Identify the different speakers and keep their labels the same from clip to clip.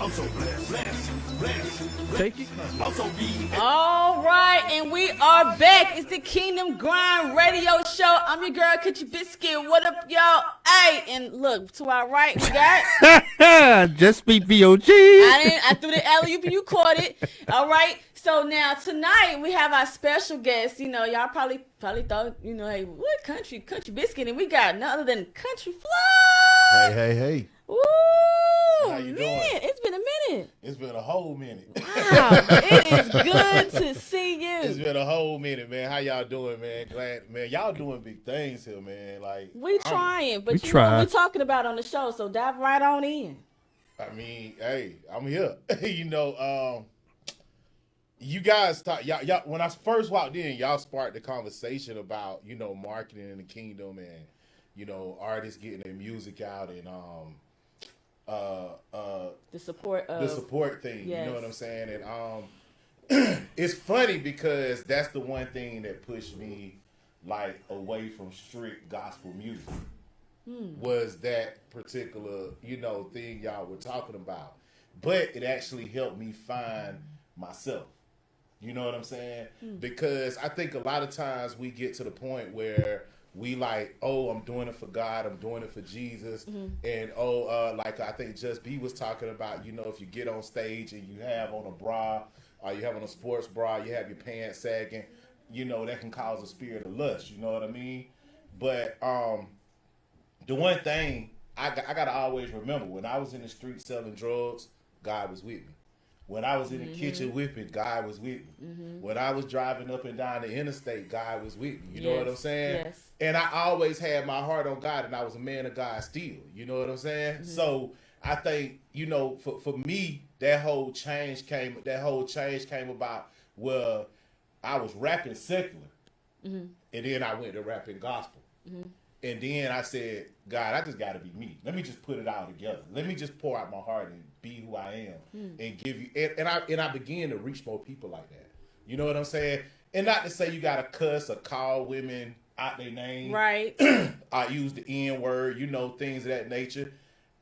Speaker 1: I'm so blessed.
Speaker 2: Take it.
Speaker 1: I'm so blessed.
Speaker 3: All right, and we are back. It's the Kingdom Grind Radio Show. I'm your girl, Coochie Biscuit. What up, y'all? Hey, and look, to our right, we got...
Speaker 2: Just speak VOG.
Speaker 3: I threw the alley-oop and you caught it. All right. So now tonight we have our special guest. You know, y'all probably thought, you know, hey, what country Biscuit, and we got none other than Country Fly.
Speaker 4: Hey.
Speaker 3: Woo!
Speaker 4: How you
Speaker 3: Man,
Speaker 4: doing?
Speaker 3: it's been a minute.
Speaker 4: It's been a whole minute.
Speaker 3: Wow, it is good to see
Speaker 4: It's
Speaker 3: you.
Speaker 4: been a whole minute, man. How y'all doing, man? Glad, man. Y'all doing big things here, man. Like
Speaker 3: We trying, but
Speaker 2: We
Speaker 3: you know
Speaker 2: try.
Speaker 3: what we're talking about on the show, so dive right on in.
Speaker 4: I mean, hey, I'm here. You know, you guys y'all when I first walked in, y'all sparked the conversation about, you know, marketing in the kingdom and, you know, artists getting their music out and
Speaker 3: The support of
Speaker 4: the support thing.
Speaker 3: Yes.
Speaker 4: You know what I'm saying? And it's funny because that's the one thing that pushed me like away from strict gospel music. Was that particular, you know, thing y'all were talking about. But it actually helped me find myself. You know what I'm saying? Because I think a lot of times we get to the point where we like, oh, I'm doing it for God, I'm doing it for Jesus. And like I think Just B was talking about, you know, if you get on stage and you have on a bra or you have on a sports bra, you have your pants sagging, you know, that can cause a spirit of lust, you know what I mean? But the one thing I gotta always remember, when I was in the street selling drugs, God was with me. When I was in the kitchen whipping, God was with me. When I was driving up and down the interstate, God was with me. You know what I'm saying?
Speaker 3: Yes.
Speaker 4: And I always had my heart on God, and I was a man of God still. You know what I'm saying? So I think, you know, for me, that whole change came about where I was rapping secular, and then I went to rapping gospel. And then I said, God, I just got to be me. Let me just put it all together. Let me just pour out my heart and be who I am and give you. And I began to reach more people like that. You know what I'm saying? And not to say you got to cuss or call women out their name.
Speaker 3: Right.
Speaker 4: I use the N word, you know, things of that nature.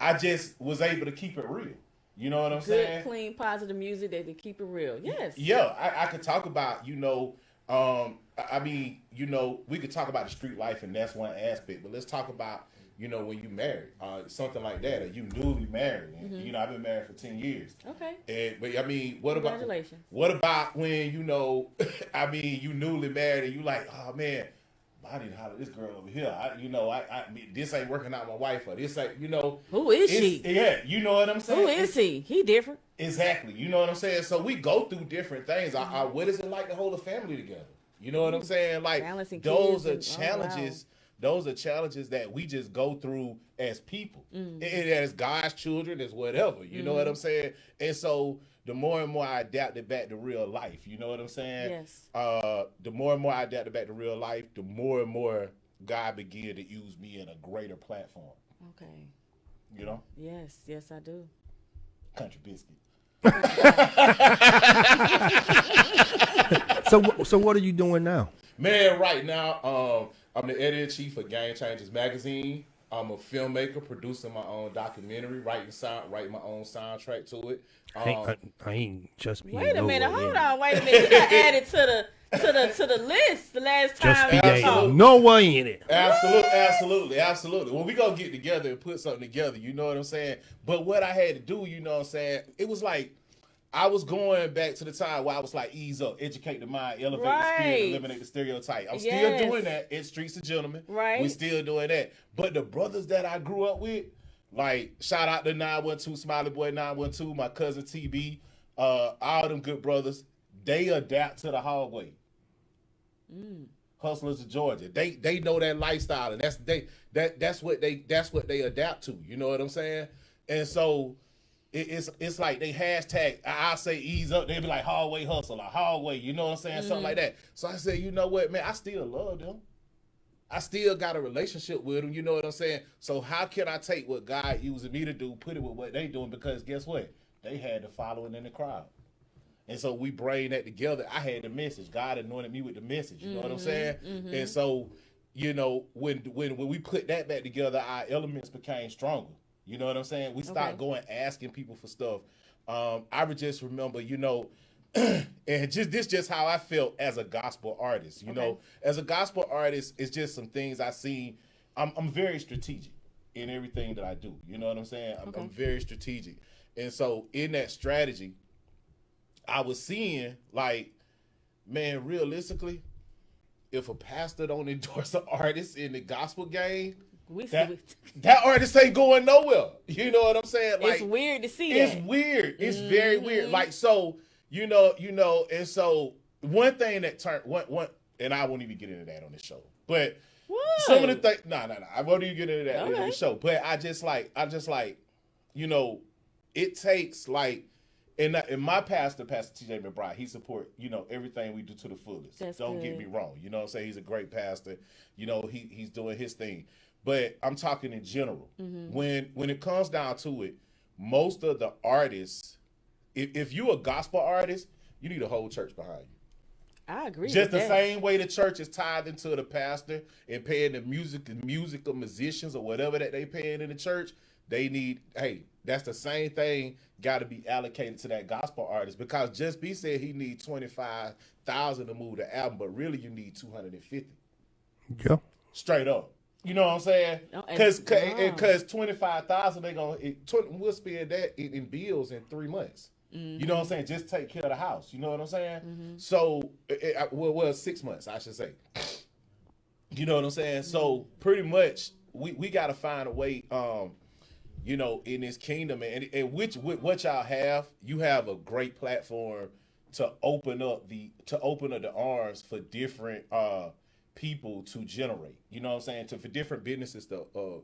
Speaker 4: I just was able to keep it real. You know what I'm
Speaker 3: Good,
Speaker 4: saying?
Speaker 3: clean, positive music that they keep it real. Yes.
Speaker 4: Yeah, I could talk about, you know, I mean, you know, we could talk about the street life and that's one aspect, but let's talk about, you know, when you married, something like that, or you newly married. And, you know, I've been married for 10 years.
Speaker 3: Okay.
Speaker 4: But I mean, what about
Speaker 3: Congratulations.
Speaker 4: What about when, you know, I mean, you newly married and you like, oh man, I need to holler at this girl over here. This ain't working out my wife, or this ain't, you know.
Speaker 3: Who is she?
Speaker 4: Yeah, you know what I'm saying?
Speaker 3: Who is he? He different.
Speaker 4: Exactly. You know what I'm saying? So we go through different things. What is it like to hold a family together? You know what I'm saying? Like
Speaker 3: Balancing
Speaker 4: those are
Speaker 3: kids and-
Speaker 4: challenges. Those are challenges that we just go through as people, and as God's children, as whatever. You know what I'm saying? And so the more and more I adapted back to real life, you know what I'm saying?
Speaker 3: Yes.
Speaker 4: The more and more I adapted back to real life, the more and more God began to use me in a greater platform.
Speaker 3: Okay.
Speaker 4: You know,
Speaker 3: Yes, I do.
Speaker 4: Country Biscuit.
Speaker 2: So what are you doing now?
Speaker 4: Man, right now, I'm the editor-in-chief of Game Changers Magazine. I'm a filmmaker, producing my own documentary, writing my own soundtrack to it.
Speaker 2: I ain't just be.
Speaker 3: Wait a minute. Hold on. Wait a minute. You got added to the list the last
Speaker 2: Just
Speaker 3: time
Speaker 2: be
Speaker 3: we
Speaker 2: ain't
Speaker 3: talked.
Speaker 2: no way in it.
Speaker 4: Absolutely. When we gonna get together and put something together, you know what I'm saying? But what I had to do, you know what I'm saying? It was like I was going back to the time where I was like, ease up, educate the mind, elevate the spirit,
Speaker 3: Right.
Speaker 4: eliminate the stereotype. I'm
Speaker 3: Yes.
Speaker 4: still doing that in Streets of Gentlemen.
Speaker 3: Right.
Speaker 4: We still doing that. But the brothers that I grew up with, like shout out to 912, Smiley Boy 912, my cousin TB, all them good brothers, they adapt to the hallway. Hustlers of Georgia. They know that lifestyle, and that's what they adapt to. You know what I'm saying? And so it's like they hashtag. I say ease up. They be like hallway hustle or hallway. You know what I'm saying? Something like that. So I said, you know what, man? I still love them. I still got a relationship with them. You know what I'm saying? So how can I take what God using me to do, put it with what they doing? Because guess what? They had the following in the crowd. And so we bring that together. I had the message. God anointed me with the message. You know what I'm saying? And so, you know, when we put that back together, our elements became stronger. You know what I'm saying? We stopped
Speaker 3: Okay.
Speaker 4: going asking people for stuff. I would just remember, you know, and just how I felt as a gospel artist. You know, as a gospel artist, it's just some things I seen. I'm very strategic in everything that I do. You know what I'm saying? I'm very strategic, and so in that strategy, I was seeing like, man, realistically, if a pastor don't endorse an artist in the gospel game, that artist ain't going nowhere. You know what I'm saying? Like,
Speaker 3: it's weird to see
Speaker 4: it's
Speaker 3: that.
Speaker 4: weird. It's very weird. Like, so, you know, and so one thing that turned one, and I won't even get into that on this show. But some of the things, no, I won't even get into that on the show. But I just like, you know, it takes like, and my Pastor T.J. McBride, he support, you know, everything we do to the fullest. Don't get me wrong. You know what I'm saying? He's a great pastor. You know, he's doing his thing. But I'm talking in general. When it comes down to it, most of the artists, if you a gospel artist, you need a whole church behind you.
Speaker 3: I agree.
Speaker 4: Just
Speaker 3: with
Speaker 4: the
Speaker 3: that.
Speaker 4: same way the church is tied into the pastor and paying the musical musicians or whatever that they paying in the church, they need, hey, that's the same thing got to be allocated to that gospel artist, because Just B said he needs 25,000 to move the album, but really you need 250.
Speaker 2: Yeah.
Speaker 4: Straight up. You know what I'm saying? Because 25,000 we'll spend that in bills in 3 months. You know what I'm saying? Just take care of the house. You know what I'm saying? So, well, 6 months, I should say. You know what I'm saying? So pretty much we got to find a way, you know, in this kingdom, and with what y'all have, you have a great platform to open up the arms for different people to generate. You know what I'm saying? For different businesses to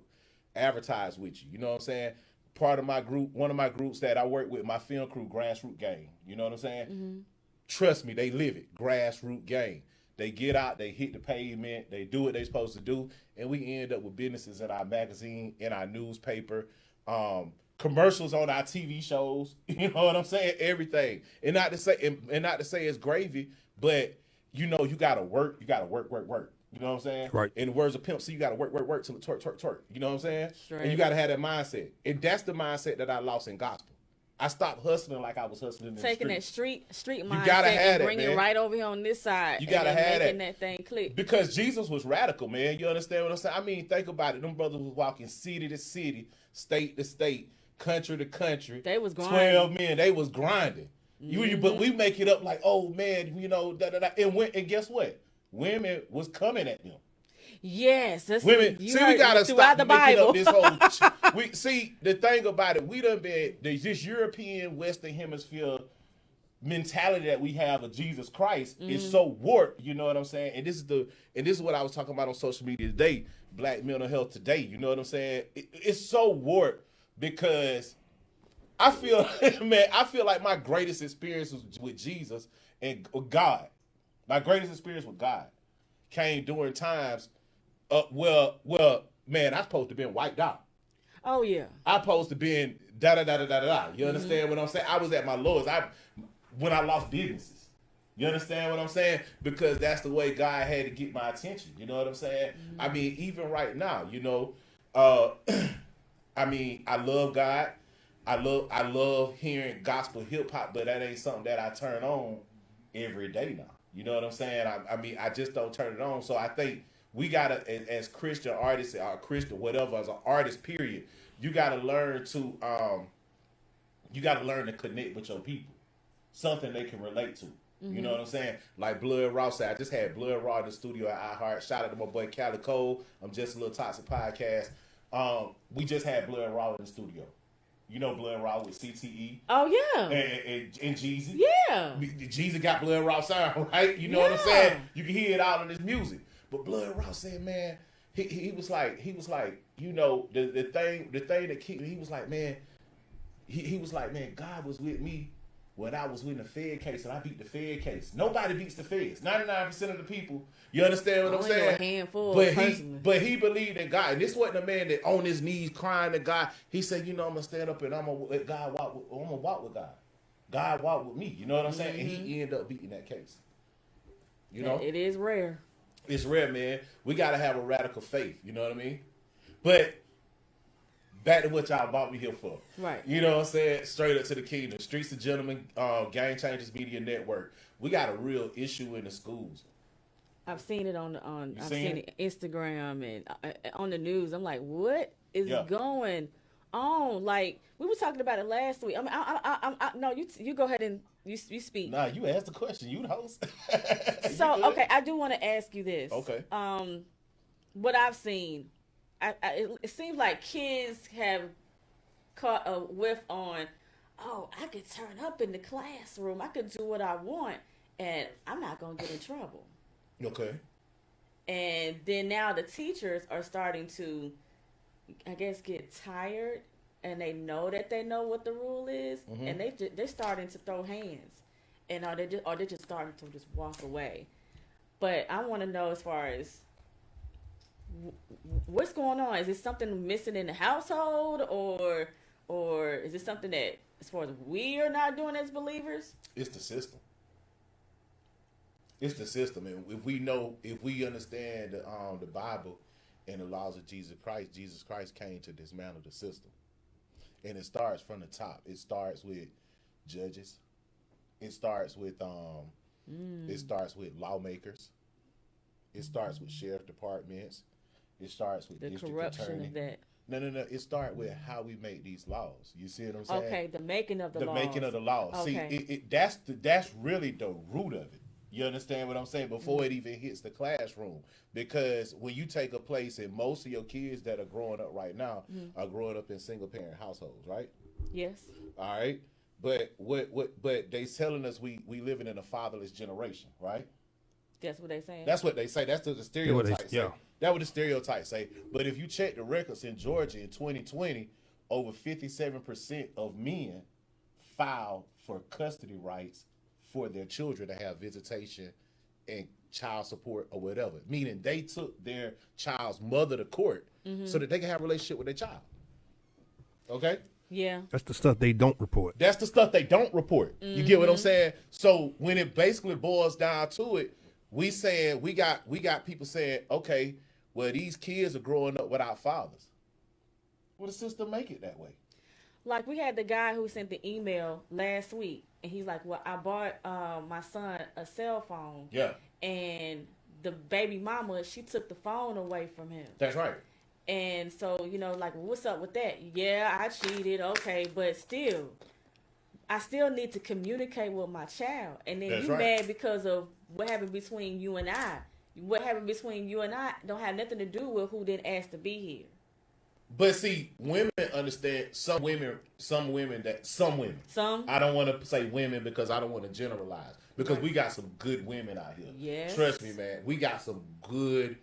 Speaker 4: advertise with you. You know what I'm saying? Part of my group, one of my groups that I work with, my film crew, Grassroots Gang. You know what I'm saying? Trust me, they live it. Grassroots Gang. They get out, they hit the pavement, they do what they're supposed to do, and we end up with businesses in our magazine, in our newspaper, commercials on our TV shows. You know what I'm saying? Everything. And not to say it's gravy, but you know you gotta work. You gotta work. You know what I'm saying?
Speaker 2: Right.
Speaker 4: In the words of Pimp C, you gotta work till the twerk. You know what I'm saying?
Speaker 3: Straight.
Speaker 4: And you gotta have that mindset. And that's the mindset that I lost in gospel. I stopped hustling like I was hustling in
Speaker 3: Taking
Speaker 4: the
Speaker 3: that street mindset
Speaker 4: gotta have
Speaker 3: and
Speaker 4: that,
Speaker 3: bringing
Speaker 4: man.
Speaker 3: it right over here on this side.
Speaker 4: You gotta
Speaker 3: and then
Speaker 4: have
Speaker 3: making
Speaker 4: that.
Speaker 3: thing click.
Speaker 4: Because Jesus was radical, man. You understand what I'm saying? I mean, think about it. Them brothers was walking city to city, state to state, country to country.
Speaker 3: They was grinding.
Speaker 4: 12 men. They was grinding. But we make it up like, oh man, you know, and guess what? Women was coming at them.
Speaker 3: Yes, that's
Speaker 4: Women,
Speaker 3: you
Speaker 4: see,
Speaker 3: heard
Speaker 4: we gotta
Speaker 3: throughout
Speaker 4: stop
Speaker 3: the
Speaker 4: making
Speaker 3: Bible.
Speaker 4: up this whole. We see the thing about it. We done been this European Western Hemisphere mentality that we have of Jesus Christ is so warped. You know what I'm saying? And this is what I was talking about on social media today. Black mental health today. You know what I'm saying? It's so warped because I feel, man, I feel like my greatest experience was with Jesus and God. My greatest experience with God came during times. Well, man, I supposed to been wiped out.
Speaker 3: Oh yeah.
Speaker 4: I supposed to been da da da da da da. You understand what I'm saying? I was at my lowest. When I lost businesses. You understand what I'm saying? Because that's the way God had to get my attention. You know what I'm saying? I mean, even right now, you know, I mean, I love God. I love hearing gospel hip hop, but that ain't something that I turn on every day now. You know what I'm saying? I mean, I just don't turn it on. So I think we gotta, as Christian artists or Christian whatever, as an artist, period, you gotta learn to connect with your people, something they can relate to. You know what I'm saying? Like Blood Raw said, I just had Blood Raw in the studio at iHeart. Shout out to my boy Cali Cole. I'm Just a Little Toxic podcast. We just had Blood Raw in the studio. You know Blood Raw with CTE.
Speaker 3: Oh yeah.
Speaker 4: And Jeezy.
Speaker 3: Yeah.
Speaker 4: Jeezy got Blood Raw sound, right? You know what I'm saying? You can hear it out in his music. But Blood Raw said, man, he was like, you know, the thing that keep, he was like, man, he was like, man, God was with me when I was winning the Fed case and I beat the Fed case. Nobody beats the Feds. 99% of the people. You understand what I'm
Speaker 3: Only
Speaker 4: saying?
Speaker 3: a handful,
Speaker 4: But he believed in God. And this wasn't a man that on his knees crying to God. He said, you know, I'm gonna stand up and I'm gonna let God walk with, I'm gonna walk with God. God walk with me. You know what I'm saying? And he ended up beating that case. You know?
Speaker 3: It is rare.
Speaker 4: It's rare, man. We gotta have a radical faith. You know what I mean? But back to what y'all brought me here for.
Speaker 3: Right.
Speaker 4: You know what I'm saying? Straight up to the kingdom. Streets of Gentlemen, Game Changers Media Network. We got a real issue in the schools.
Speaker 3: I've seen it on
Speaker 4: You
Speaker 3: I've
Speaker 4: seen
Speaker 3: seen it Instagram and on the news. I'm like, what is
Speaker 4: Yeah.
Speaker 3: going on? Like we were talking about it last week. I mean, no, you go ahead and you speak.
Speaker 4: Nah, you asked the question. You the host. You
Speaker 3: So
Speaker 4: good?
Speaker 3: okay, I do want to ask you this.
Speaker 4: Okay.
Speaker 3: What I've seen, it seems like kids have caught a whiff on. Oh, I could turn up in the classroom. I could do what I want, and I'm not gonna get in trouble.
Speaker 4: Okay.
Speaker 3: And then now the teachers are starting to, I guess, get tired, and they know that they know what the rule is, and they're starting to throw hands, and they're just starting to just walk away. But I want to know as far as what's going on. Is it something missing in the household, or is it something that, as far as we are not doing as believers?
Speaker 4: It's the system. It's the system, and if we understand the Bible and the laws of Jesus Christ came to dismantle the system, and it starts from the top. It starts with judges. It starts with lawmakers. It starts with sheriff departments. It starts with
Speaker 3: The
Speaker 4: district
Speaker 3: corruption
Speaker 4: attorney.
Speaker 3: of that.
Speaker 4: No. It starts with how we make these laws. You see what I'm saying?
Speaker 3: Okay, the making of the laws.
Speaker 4: Making of the laws.
Speaker 3: Okay.
Speaker 4: See, that's really the root of it. You understand what I'm saying? Before it even hits the classroom, because when you take a place, and most of your kids that are growing up right now are growing up in single parent households, right?
Speaker 3: Yes.
Speaker 4: All right. But but they telling us we living in a fatherless generation, right?
Speaker 3: That's what they saying.
Speaker 4: That's what they say. That's what the stereotypes say.
Speaker 2: yeah.
Speaker 4: That's what the stereotypes say. But if you check the records in Georgia in 2020, over 57% of men filed for custody rights for their children to have visitation and child support or whatever. Meaning they took their child's mother to court so that they can have a relationship with their child. Okay?
Speaker 3: Yeah.
Speaker 2: That's the stuff they don't report.
Speaker 4: That's the stuff they don't report. You get what I'm saying? So when it basically boils down to it, we got people saying, okay, well, these kids are growing up without fathers. Well, the system make it that way.
Speaker 3: Like we had the guy who sent the email last week, and he's like, "Well, I bought my son a cell phone,
Speaker 4: Yeah,
Speaker 3: and the baby mama, she took the phone away from him."
Speaker 4: that's right.
Speaker 3: And so, like, what's up with that? Yeah, I cheated, okay, but still, I still need to communicate with my child. And then
Speaker 4: That's
Speaker 3: you
Speaker 4: right.
Speaker 3: mad because of what happened between you and I. What happened between you and I don't have nothing to do with who didn't ask to be here.
Speaker 4: But see, women understand. Some women.
Speaker 3: Some?
Speaker 4: I don't want to say women because I don't want to generalize. Because we got some good women out here.
Speaker 3: Yes.
Speaker 4: Trust me, man. We got some good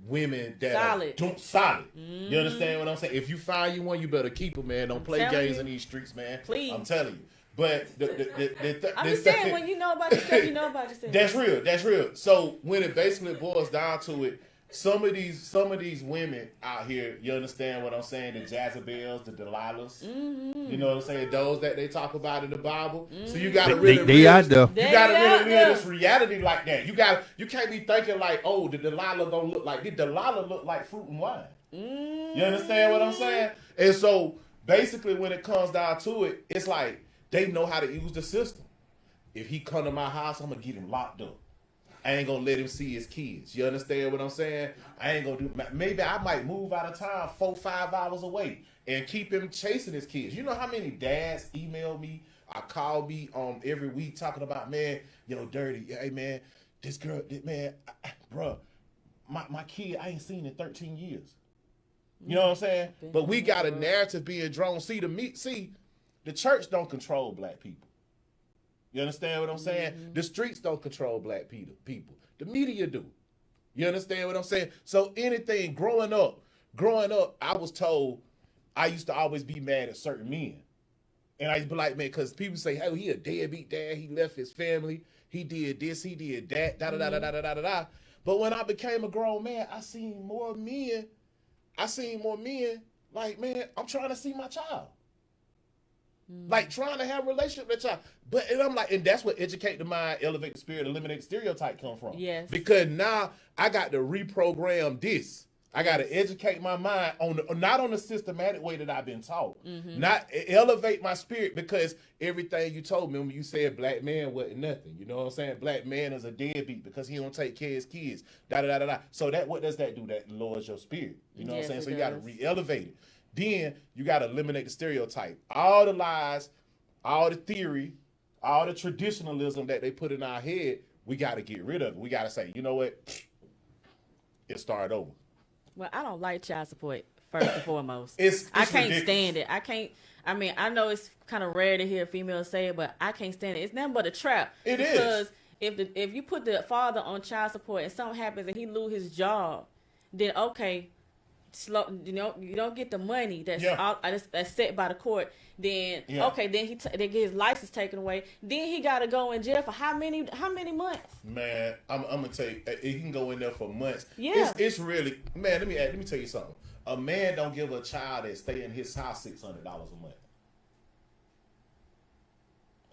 Speaker 4: women that
Speaker 3: Solid.
Speaker 4: are solid. You understand what I'm saying? If you find you one, you better keep her, man. Don't play
Speaker 3: telling
Speaker 4: games
Speaker 3: you.
Speaker 4: in these streets, man.
Speaker 3: Please.
Speaker 4: I'm telling you. But
Speaker 3: I'm just saying, when you know about yourself, you know about yourself.
Speaker 4: That's real. That's real. So when it basically boils down to it, some of these women out here, you understand what I'm saying? The Jezebels, the Delilahs. You know what I'm saying? Those that they talk about in the Bible. So you gotta really
Speaker 2: They out there.
Speaker 4: you gotta really live this reality like that. You can't be thinking like, oh, the Delilah don't look like. The Delilah look like fruit and wine. You understand what I'm saying? And so basically, when it comes down to it, it's like they know how to use the system. If he come to my house, I'm gonna get him locked up. I ain't gonna let him see his kids. You understand what I'm saying? I ain't gonna do. Maybe I might move out of town 4-5 hours away and keep him chasing his kids. You know how many dads email me or call me every week talking about, man, Dirty, hey man, this girl, man, bruh, my kid I ain't seen in 13 years. You know what I'm saying? But we got a narrative being drawn. See, the church don't control black people. You understand what I'm saying? The streets don't control black people. The media do. You understand what I'm saying? So anything growing up, I was told I used to always be mad at certain men. And I used to be like, man, because people say, hey, he a deadbeat dad. He left his family. He did this. He did that. Da-da-da-da-da-da-da-da. But when I became a grown man, I seen more men like, man, I'm trying to see my child. Like trying to have a relationship with child. And I'm like, and that's what educate the mind, elevate the spirit, eliminate the stereotype come from.
Speaker 3: Yes.
Speaker 4: Because now I got to reprogram this. I got to educate my mind on not on the systematic way that I've been taught.
Speaker 3: Mm-hmm.
Speaker 4: Not elevate my spirit, because everything you told me when you said black man wasn't nothing. You know what I'm saying? Black man is a deadbeat because he don't take care of his kids. Da da da da da. So what does that do? That lowers your spirit. You know
Speaker 3: Yes,
Speaker 4: what I'm saying?
Speaker 3: it
Speaker 4: So you got to
Speaker 3: does.
Speaker 4: re-elevate it. Then you got to eliminate the stereotype. All the lies, all the theory, all the traditionalism that they put in our head, we got to get rid of it. We got to say, you know what? It started over.
Speaker 3: Well, I don't like child support, first and foremost.
Speaker 4: It's
Speaker 3: I can't
Speaker 4: ridiculous.
Speaker 3: stand it. I can't. I mean, I know it's kind of rare to hear females say it, but I can't stand it. It's nothing but a trap.
Speaker 4: It is.
Speaker 3: Because if you put the father on child support and something happens and he lose his job, then okay, you don't get the money that's that's set by the court. Then okay, then they get his license taken away. Then he got to go in jail for how many months?
Speaker 4: Man, I'm gonna tell you, he can go in there for months.
Speaker 3: Yeah.
Speaker 4: It's really, man. Let me tell you something. A man don't give a child that stay in his house $600 a month.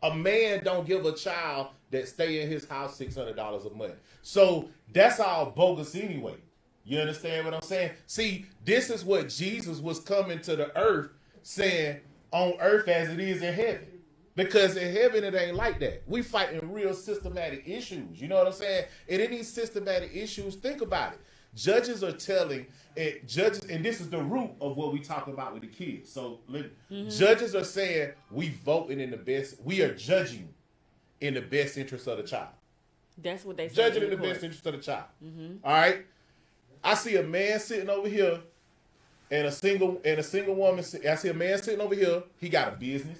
Speaker 4: A man don't give a child that stay in his house $600 a month. So that's all bogus anyway. You understand what I'm saying? See, this is what Jesus was coming to the earth saying, on earth as it is in heaven. Because in heaven, it ain't like that. We fighting real systematic issues. You know what I'm saying? And in these systematic issues, think about it. Judges are telling judges, and this is the root of what we talk about with the kids. So judges are saying we voting in the best. We are judging in the best interest of the child.
Speaker 3: That's what they say.
Speaker 4: Judging in the
Speaker 3: court.
Speaker 4: best interest of the child. All right. I see a man sitting over here, and a single woman. I see a man sitting over here. He got a business.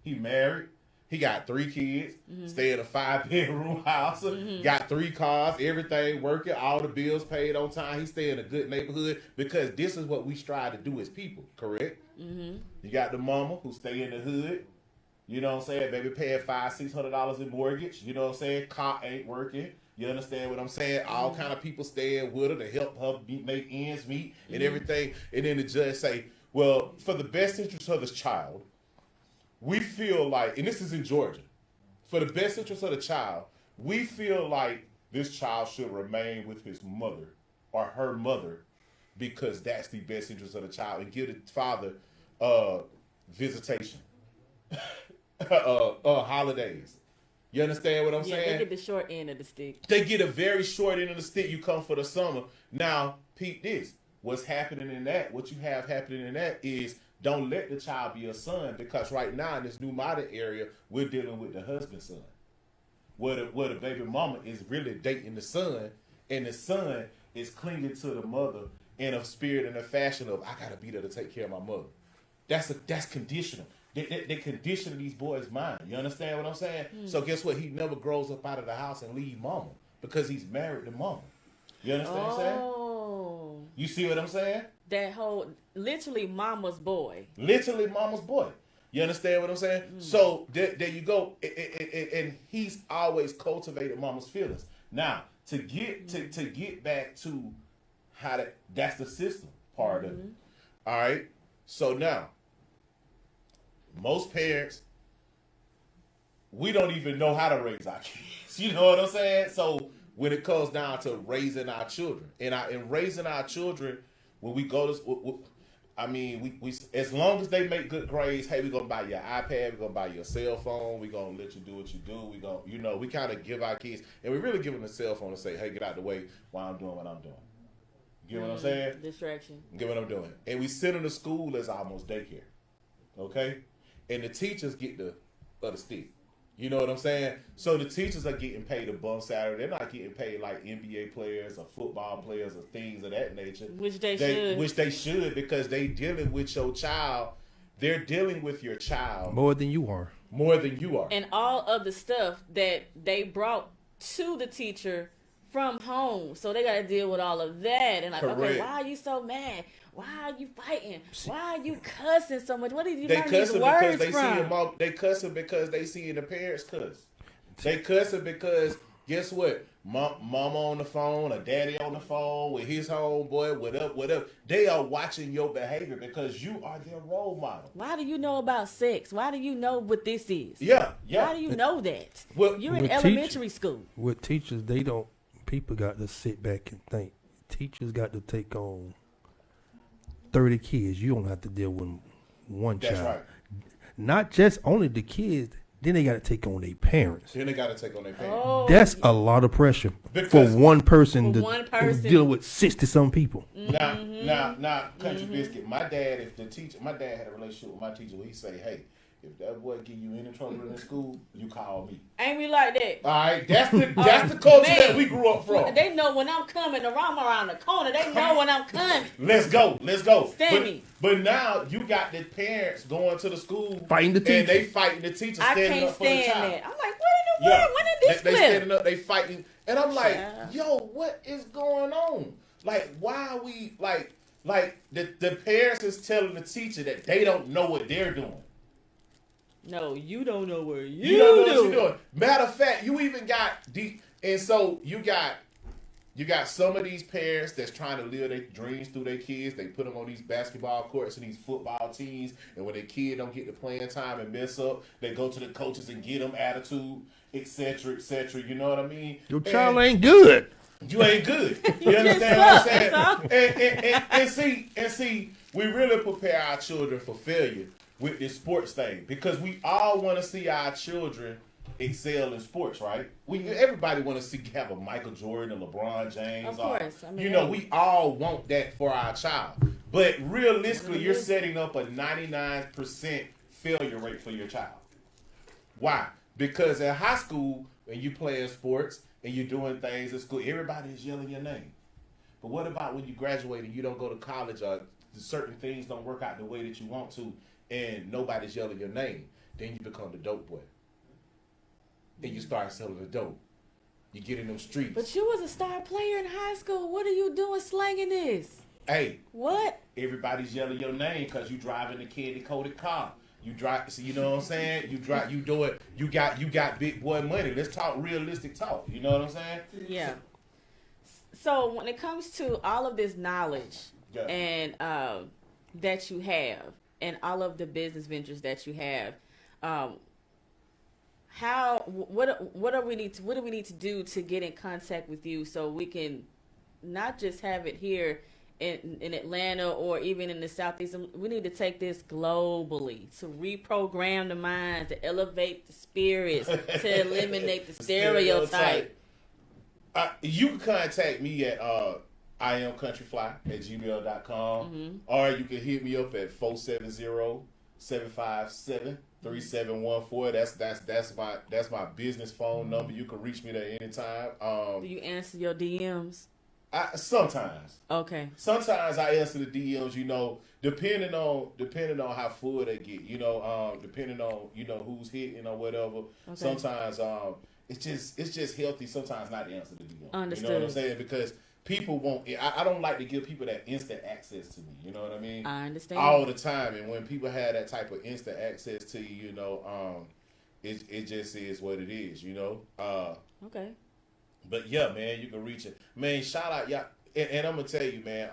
Speaker 4: He married. He got 3 kids. Stay in a 5-bedroom house. Got 3 cars. Everything working. All the bills paid on time. He stay in a good neighborhood, because this is what we strive to do as people. Correct. You got the mama who stay in the hood. You know what I'm saying? Baby paying $500-$600 in mortgage. You know what I'm saying? Car ain't working. You understand what I'm saying? All kind of people staying with her to help her make ends meet and everything. And then the judge say, well, for the best interest of this child, we feel like, and this is in Georgia, for the best interest of the child, we feel like this child should remain with his mother or her mother, because that's the best interest of the child, and give the father visitation, holidays. You understand what I'm saying?
Speaker 3: They get the short end of the stick.
Speaker 4: They get a very short end of the stick. You come for the summer. Now, peep this. What's happening in that, what you have happening in that is, don't let the child be a son, because right now in this new modern area, we're dealing with the husband's son. Where the baby mama is really dating the son, and the son is clinging to the mother in a spirit and a fashion of, I gotta be there to take care of my mother. That's conditional. They condition these boys' mind. You understand what I'm saying? So guess what? He never grows up out of the house and leave mama, because he's married to mama. You understand what I'm saying?
Speaker 3: Oh.
Speaker 4: You see what I'm saying?
Speaker 3: That whole, literally mama's boy.
Speaker 4: Literally mama's boy. You understand what I'm saying? So there you go. And he's always cultivated mama's feelings. Now, to get back to how that's the system part of it. All right. So now, most parents, we don't even know how to raise our kids. You know what I'm saying? So when it comes down to raising our children, and raising our children, when we go to, I mean, we as long as they make good grades, hey, we're gonna buy you an iPad, we're gonna buy you a cell phone, we're gonna let you do what you do. We kind of give our kids, and we really give them a cell phone and say, hey, get out the way while I'm doing what I'm doing. You get what I'm saying?
Speaker 3: Distraction.
Speaker 4: Get what I'm doing. And we send them to school as almost daycare. Okay? And the teachers get the other stick. You know what I'm saying? So the teachers are getting paid a bum salary. They're not getting paid like NBA players or football players or things of that nature.
Speaker 3: Which they should.
Speaker 4: Which they should, because they dealing with your child. They're dealing with your child
Speaker 2: More than you are.
Speaker 4: more than you are.
Speaker 3: And all of the stuff that they brought to the teacher from home. So they got to deal with all of that. And like, okay,
Speaker 4: Correct.
Speaker 3: why are you so mad? Why are you fighting? Why are you cussing so much? What did you
Speaker 4: They
Speaker 3: learn these
Speaker 4: cussing because
Speaker 3: words
Speaker 4: they
Speaker 3: from?
Speaker 4: see mom. They cussing because they see the parents cuss. They cussing because guess what? Mama on the phone or daddy on the phone with his homeboy, whatever. They are watching your behavior because you are their role model.
Speaker 3: Why do you know about sex? Why do you know what this is?
Speaker 4: Yeah.
Speaker 3: Why do you know that?
Speaker 4: Well,
Speaker 3: You're in
Speaker 2: with
Speaker 3: elementary school.
Speaker 2: With teachers, people got to sit back and think. teachers got to take on 30 kids. You don't have to deal with one
Speaker 4: That's
Speaker 2: child.
Speaker 4: right.
Speaker 2: Not just only the kids, then they got to take on their parents.
Speaker 4: Then they got to take on their parents.
Speaker 3: Oh,
Speaker 2: That's a lot of pressure
Speaker 4: Because-
Speaker 2: for one person
Speaker 3: For
Speaker 2: to
Speaker 3: one person.
Speaker 2: deal with 60-some people.
Speaker 4: Now, Country Biscuit. My dad, my dad had a relationship with my teacher where he say, "Hey, if that boy give you any trouble in school, you call me."
Speaker 3: ain't we like that?
Speaker 4: All right, that's the culture
Speaker 3: man.
Speaker 4: that we grew up from.
Speaker 3: They know when I'm coming around the corner. They know when I'm coming.
Speaker 4: Let's go.
Speaker 3: Stanley.
Speaker 4: But now you got the parents going to the school
Speaker 2: Fighting the teacher.
Speaker 4: and they fighting the teacher
Speaker 3: I
Speaker 4: standing
Speaker 3: can't
Speaker 4: up for the
Speaker 3: stand
Speaker 4: child.
Speaker 3: that. I'm like, what in the world? When did this
Speaker 4: they
Speaker 3: flip?
Speaker 4: standing up, they fighting, and I'm like,
Speaker 3: Child.
Speaker 4: yo, what is going on? Like, why are we like the parents is telling the teacher that they don't know what they're doing.
Speaker 3: No, you don't know where
Speaker 4: You don't know what you're doing. Matter of fact, you even got and so you got some of these parents that's trying to live their dreams through their kids. They put them on these basketball courts and these football teams, and when their kid don't get the playing time and mess up, they go to the coaches and get them attitude, etc., etc. You know what I mean?
Speaker 2: Your child ain't good.
Speaker 4: You ain't good. You
Speaker 3: You
Speaker 4: understand
Speaker 3: just
Speaker 4: what I'm
Speaker 3: suck,
Speaker 4: saying? And see, we really prepare our children for failure with this sports thing because we all want to see our children excel in sports, right? Everybody want to see have a Michael Jordan, a LeBron James.
Speaker 3: Of course. I mean,
Speaker 4: we all want that for our child. But realistically, you're setting up a 99% failure rate for your child. Why? Because in high school, when you playing sports and you're doing things at school, everybody is yelling your name. But what about when you graduate and you don't go to college or certain things don't work out the way that you want to and nobody's yelling your name? Then you become the dope boy. Then you start selling the dope. You get in them streets.
Speaker 3: But you was a star player in high school. What are you doing slanging this?
Speaker 4: Hey,
Speaker 3: What?
Speaker 4: everybody's yelling your name because you driving the candy-coated car. You drive, so you know what I'm saying? You do it. You got big boy money. Let's talk realistic talk. You know what I'm saying?
Speaker 3: Yeah. So when it comes to all of this knowledge
Speaker 4: Yeah.
Speaker 3: and that you have, and all of the business ventures that you have, what do we need to do to get in contact with you so we can not just have it here in Atlanta or even in the Southeast? We need to take this globally to reprogram the minds, to elevate the spirits, to eliminate the stereotype.
Speaker 4: You can contact me at iamcountryfly@gmail.com or you can hit me up at 470-757-3714. That's my business phone number. You can reach me there anytime.
Speaker 3: Do you answer your DMs?
Speaker 4: Sometimes.
Speaker 3: Okay.
Speaker 4: Sometimes I answer the DMs, depending on how full they get, depending on who's hitting or whatever.
Speaker 3: Okay.
Speaker 4: Sometimes it's just healthy sometimes not to answer the DM.
Speaker 3: Understood.
Speaker 4: You know what I'm saying? Because people won't. I don't like to give people that instant access to me. You know what I mean?
Speaker 3: I understand.
Speaker 4: All the time, and when people have that type of instant access to you, it just is what it is.
Speaker 3: Okay.
Speaker 4: But yeah, man, you can reach it. Man, shout out, y'all. And I'm gonna tell you, man,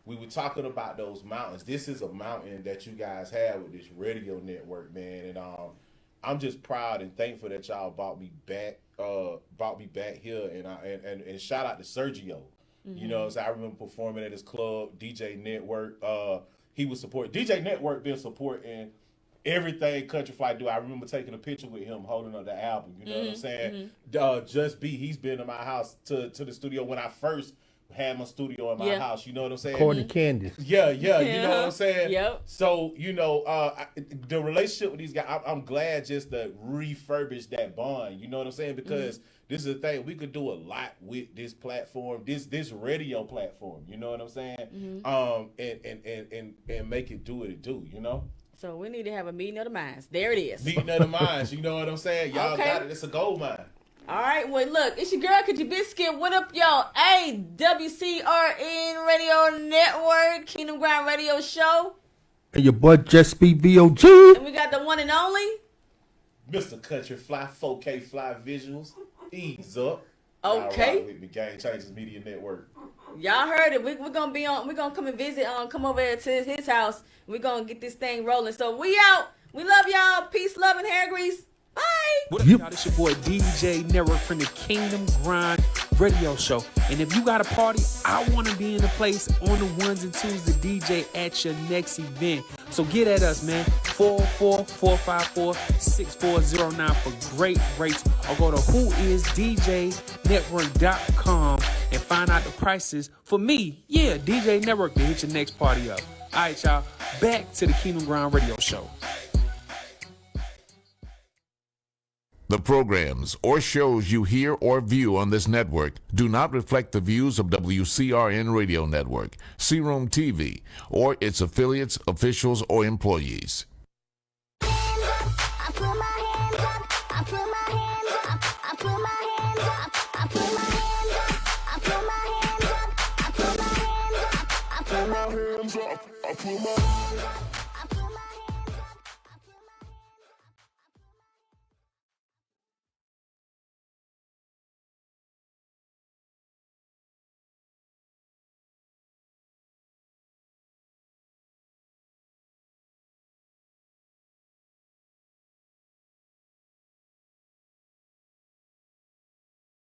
Speaker 4: we were talking about those mountains. This is a mountain that you guys have with this radio network, man. And I'm just proud and thankful that y'all brought me back here. And shout out to Sergio. So I remember performing at his club, DJ Network. He was supporting DJ Network, been supporting everything Country Fly do. I remember taking a picture with him holding up the album. You know what I'm saying? Just B, he's been to my house to the studio when I first had my studio in my house. You know what I'm saying?
Speaker 2: According to Candace.
Speaker 4: Yeah, you know what I'm saying?
Speaker 3: Yep.
Speaker 4: So, the relationship with these guys, I'm glad just to refurbish that bond. You know what I'm saying? Because this is the thing, we could do a lot with this platform, this radio platform. You know what I'm saying? And make it do what it do.
Speaker 3: So we need to have a meeting of the minds. There it is.
Speaker 4: Meeting of the minds, you know what I'm saying? Y'all
Speaker 3: Okay.
Speaker 4: got it. It's a gold mine.
Speaker 3: All right. Well, look, it's your girl, Country Biscuit. What up, y'all? Hey, WCRN Radio Network, Kingdom Grind Radio Show.
Speaker 2: And your boy Just Speak VOG.
Speaker 3: And we got the one and only.
Speaker 4: Mr. Country Fly, 4K Fly Visuals. Ease up.
Speaker 3: Okay.
Speaker 4: Y'all rock with me, Game Changers Media Network.
Speaker 3: Y'all heard it. We're gonna be on. We're gonna come and visit. Come over to his house. We're gonna get this thing rolling. So we out. We love y'all. Peace, love, and hair grease. Bye.
Speaker 5: What up, y'all? It's your boy DJ Network from the Kingdom Grind Radio Show. And if you got a party, I want to be in the place on the ones and twos to DJ at your next event. So get at us, man. 444-454-6409 for great rates. Or go to whoisdjnetwork.com and find out the prices for me. Yeah, DJ Network to hit your next party up. All right, y'all. Back to the Kingdom Ground Radio Show.
Speaker 6: The programs or shows you hear or view on this network do not reflect the views of WCRN Radio Network, C-Room TV, or its affiliates, officials, or employees.
Speaker 7: I put my hands up, I put my hands up, I put my hands up, I put my hands up, I put my hands up, I put my hands up, I put my hands up, I put my hands up.